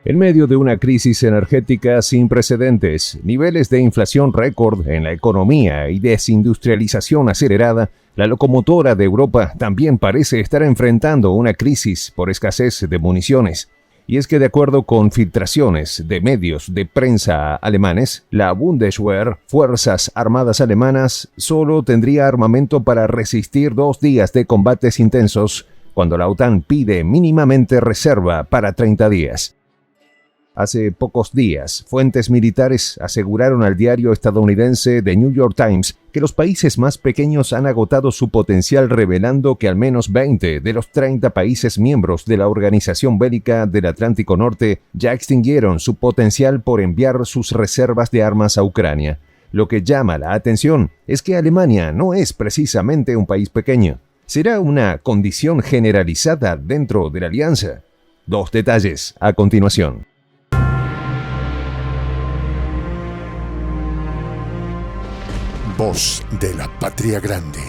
En medio de una crisis energética sin precedentes, niveles de inflación récord en la economía y desindustrialización acelerada, la locomotora de Europa también parece estar enfrentando una crisis por escasez de municiones. Y es que de acuerdo con filtraciones de medios de prensa alemanes, la Bundeswehr, Fuerzas Armadas Alemanas, solo tendría armamento para resistir 2 días de combates intensos, cuando la OTAN pide mínimamente reserva para 30 días. Hace pocos días, fuentes militares aseguraron al diario estadounidense The New York Times que los países más pequeños han agotado su potencial, revelando que al menos 20 de los 30 países miembros de la Organización Bélica del Atlántico Norte ya extinguieron su potencial por enviar sus reservas de armas a Ucrania. Lo que llama la atención es que Alemania no es precisamente un país pequeño. ¿Será una condición generalizada dentro de la alianza? 2 detalles a continuación. Voz de la Patria Grande.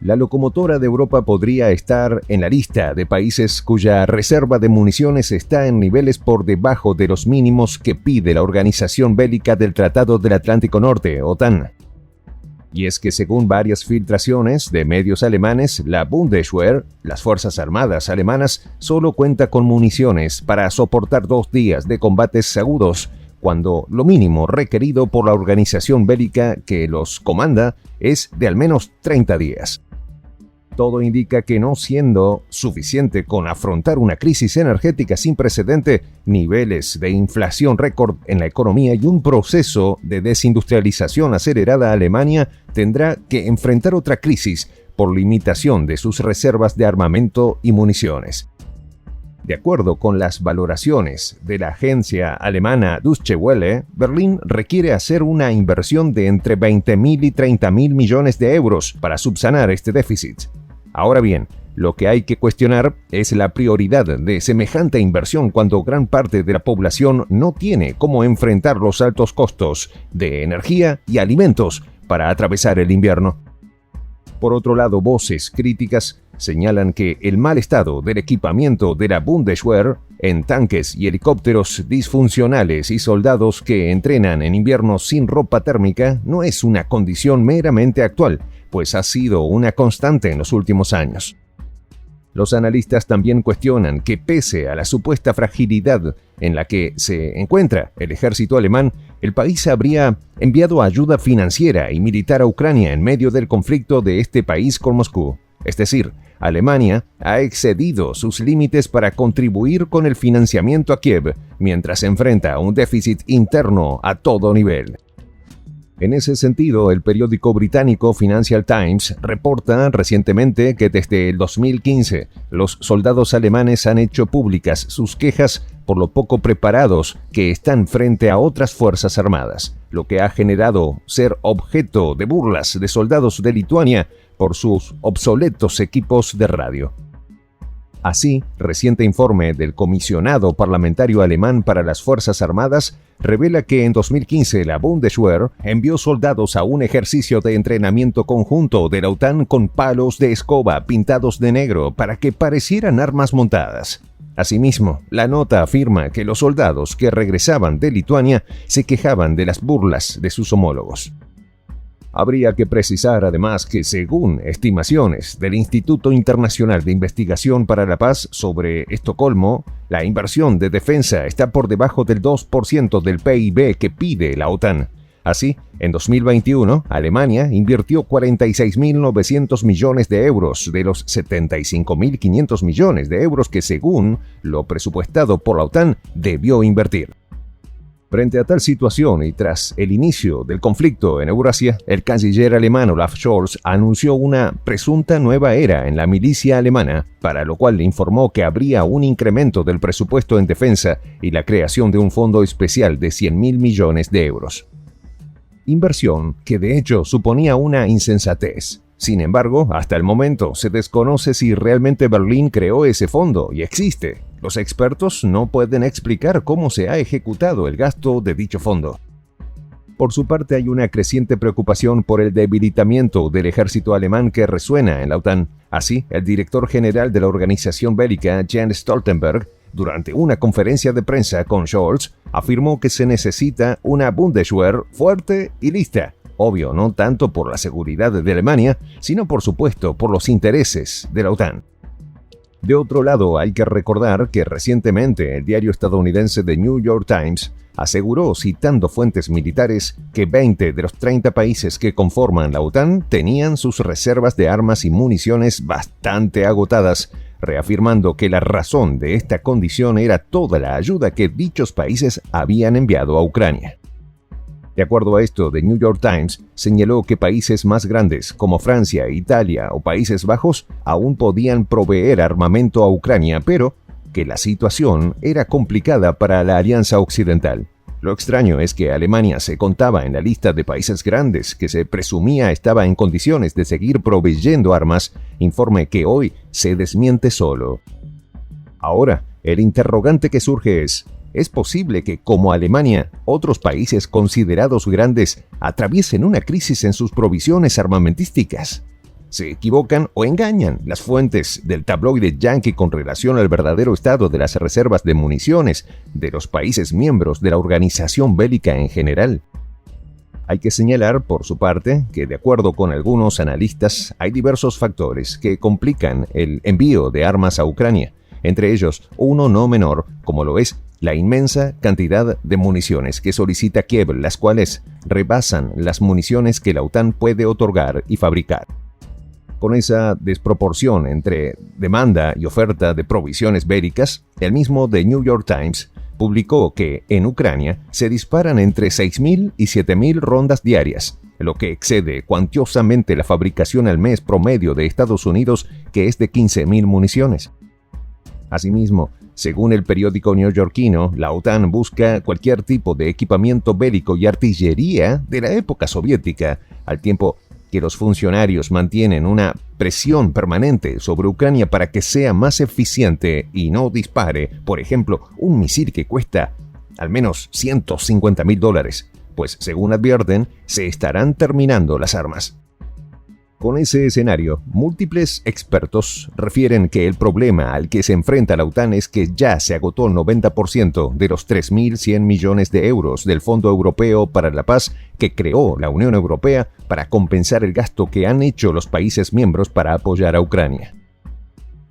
La locomotora de Europa podría estar en la lista de países cuya reserva de municiones está en niveles por debajo de los mínimos que pide la Organización Bélica del Tratado del Atlántico Norte, OTAN. Y es que según varias filtraciones de medios alemanes, la Bundeswehr, las Fuerzas Armadas alemanas, solo cuenta con municiones para soportar 2 días de combates agudos, cuando lo mínimo requerido por la organización bélica que los comanda es de al menos 30 días. Todo indica que no siendo suficiente con afrontar una crisis energética sin precedente, niveles de inflación récord en la economía y un proceso de desindustrialización acelerada, Alemania tendrá que enfrentar otra crisis por limitación de sus reservas de armamento y municiones. De acuerdo con las valoraciones de la agencia alemana Deutsche Welle, Berlín requiere hacer una inversión de entre 20.000 y 30.000 millones de euros para subsanar este déficit. Ahora bien, lo que hay que cuestionar es la prioridad de semejante inversión cuando gran parte de la población no tiene cómo enfrentar los altos costos de energía y alimentos para atravesar el invierno. Por otro lado, voces críticas señalan que el mal estado del equipamiento de la Bundeswehr en tanques y helicópteros disfuncionales y soldados que entrenan en invierno sin ropa térmica no es una condición meramente actual, pues ha sido una constante en los últimos años. Los analistas también cuestionan que pese a la supuesta fragilidad en la que se encuentra el ejército alemán, el país habría enviado ayuda financiera y militar a Ucrania en medio del conflicto de este país con Moscú. Es decir, Alemania ha excedido sus límites para contribuir con el financiamiento a Kiev, mientras enfrenta un déficit interno a todo nivel. En ese sentido, el periódico británico Financial Times reporta recientemente que desde el 2015 los soldados alemanes han hecho públicas sus quejas por lo poco preparados que están frente a otras fuerzas armadas, lo que ha generado ser objeto de burlas de soldados de Lituania por sus obsoletos equipos de radio. Así, reciente informe del comisionado parlamentario alemán para las Fuerzas Armadas revela que en 2015 la Bundeswehr envió soldados a un ejercicio de entrenamiento conjunto de la OTAN con palos de escoba pintados de negro para que parecieran armas montadas. Asimismo, la nota afirma que los soldados que regresaban de Lituania se quejaban de las burlas de sus homólogos. Habría que precisar además que según estimaciones del Instituto Internacional de Investigación para la Paz sobre Estocolmo, la inversión de defensa está por debajo del 2% del PIB que pide la OTAN. Así, en 2021, Alemania invirtió 46.900 millones de euros de los 75.500 millones de euros que, según lo presupuestado por la OTAN, debió invertir. Frente a tal situación y tras el inicio del conflicto en Eurasia, el canciller alemán Olaf Scholz anunció una presunta nueva era en la milicia alemana, para lo cual informó que habría un incremento del presupuesto en defensa y la creación de un fondo especial de 100.000 millones de euros. Inversión que de hecho suponía una insensatez. Sin embargo, hasta el momento se desconoce si realmente Berlín creó ese fondo y existe. Los expertos no pueden explicar cómo se ha ejecutado el gasto de dicho fondo. Por su parte, hay una creciente preocupación por el debilitamiento del ejército alemán que resuena en la OTAN. Así, el director general de la organización bélica, Jens Stoltenberg, durante una conferencia de prensa con Scholz, afirmó que se necesita una Bundeswehr fuerte y lista. Obvio, no tanto por la seguridad de Alemania, sino por supuesto por los intereses de la OTAN. De otro lado, hay que recordar que recientemente el diario estadounidense The New York Times aseguró, citando fuentes militares, que 20 de los 30 países que conforman la OTAN tenían sus reservas de armas y municiones bastante agotadas, reafirmando que la razón de esta condición era toda la ayuda que dichos países habían enviado a Ucrania. De acuerdo a esto, The New York Times señaló que países más grandes como Francia, Italia o Países Bajos aún podían proveer armamento a Ucrania, pero que la situación era complicada para la Alianza Occidental. Lo extraño es que Alemania se contaba en la lista de países grandes que se presumía estaba en condiciones de seguir proveyendo armas, informe que hoy se desmiente solo. Ahora, el interrogante que surge ¿es posible que, como Alemania, otros países considerados grandes atraviesen una crisis en sus provisiones armamentísticas? ¿Se equivocan o engañan las fuentes del tabloide yankee con relación al verdadero estado de las reservas de municiones de los países miembros de la organización bélica en general? Hay que señalar, por su parte, que de acuerdo con algunos analistas, hay diversos factores que complican el envío de armas a Ucrania, entre ellos uno no menor, como lo es la inmensa cantidad de municiones que solicita Kiev, las cuales rebasan las municiones que la OTAN puede otorgar y fabricar. Con esa desproporción entre demanda y oferta de provisiones bélicas, el mismo The New York Times publicó que en Ucrania se disparan entre 6.000 y 7.000 rondas diarias, lo que excede cuantiosamente la fabricación al mes promedio de Estados Unidos, que es de 15.000 municiones. Asimismo, según el periódico neoyorquino, la OTAN busca cualquier tipo de equipamiento bélico y artillería de la época soviética, al tiempo que los funcionarios mantienen una presión permanente sobre Ucrania para que sea más eficiente y no dispare, por ejemplo, un misil que cuesta al menos $150.000, pues según advierten, se estarán terminando las armas. Con ese escenario, múltiples expertos refieren que el problema al que se enfrenta la OTAN es que ya se agotó el 90% de los 3.100 millones de euros del Fondo Europeo para la Paz que creó la Unión Europea para compensar el gasto que han hecho los países miembros para apoyar a Ucrania.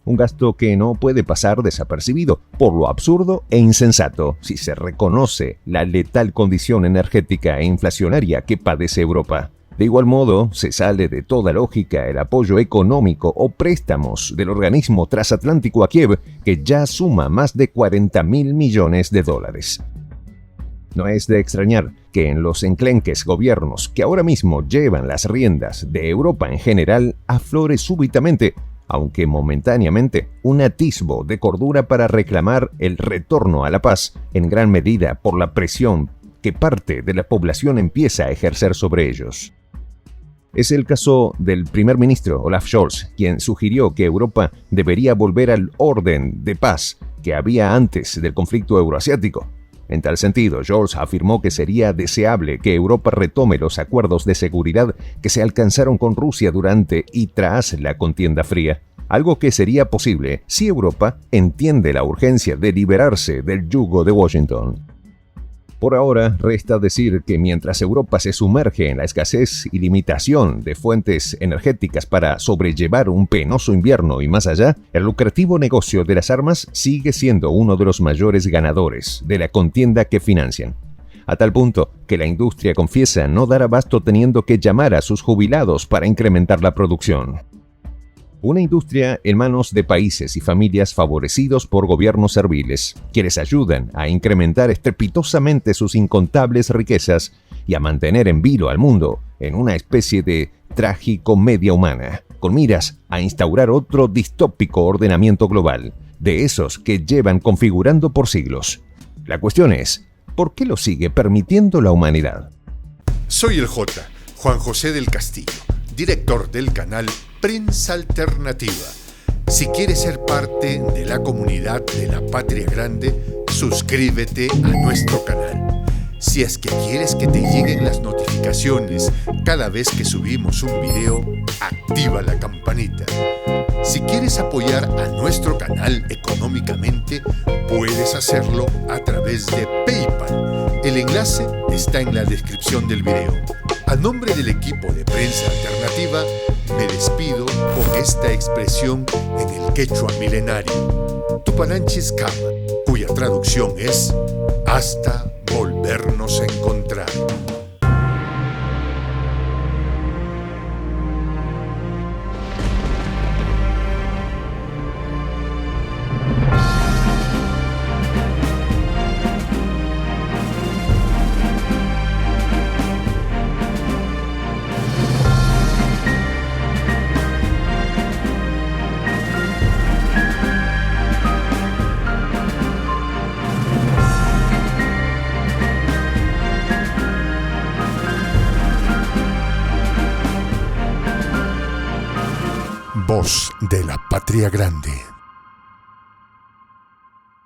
Un gasto que no puede pasar desapercibido por lo absurdo e insensato si se reconoce la letal condición energética e inflacionaria que padece Europa. De igual modo, se sale de toda lógica el apoyo económico o préstamos del organismo transatlántico a Kiev, que ya suma más de $40.000 millones. No es de extrañar que en los enclenques gobiernos que ahora mismo llevan las riendas de Europa en general aflore súbitamente, aunque momentáneamente, un atisbo de cordura para reclamar el retorno a la paz, en gran medida por la presión que parte de la población empieza a ejercer sobre ellos. Es el caso del primer ministro Olaf Scholz, quien sugirió que Europa debería volver al orden de paz que había antes del conflicto euroasiático. En tal sentido, Scholz afirmó que sería deseable que Europa retome los acuerdos de seguridad que se alcanzaron con Rusia durante y tras la contienda fría, algo que sería posible si Europa entiende la urgencia de liberarse del yugo de Washington. Por ahora, resta decir que mientras Europa se sumerge en la escasez y limitación de fuentes energéticas para sobrellevar un penoso invierno y más allá, el lucrativo negocio de las armas sigue siendo uno de los mayores ganadores de la contienda que financian. A tal punto que la industria confiesa no dar abasto teniendo que llamar a sus jubilados para incrementar la producción. Una industria en manos de países y familias favorecidos por gobiernos serviles, que les ayudan a incrementar estrepitosamente sus incontables riquezas y a mantener en vilo al mundo en una especie de tragicomedia humana, con miras a instaurar otro distópico ordenamiento global, de esos que llevan configurando por siglos. La cuestión es, ¿por qué lo sigue permitiendo la humanidad? Soy el J, Juan José del Castillo, director del canal Prensa Alternativa. Si quieres ser parte de la comunidad de la Patria Grande, suscríbete a nuestro canal. Si es que quieres que te lleguen las notificaciones cada vez que subimos un video, activa la campanita. Si quieres apoyar a nuestro canal económicamente, puedes hacerlo a través de PayPal. El enlace está en la descripción del video. A nombre del equipo de Prensa Alternativa, me despido con esta expresión en el quechua milenario, Tupananchis Kama, cuya traducción es hasta volvernos a encontrar. Voz de la Patria Grande.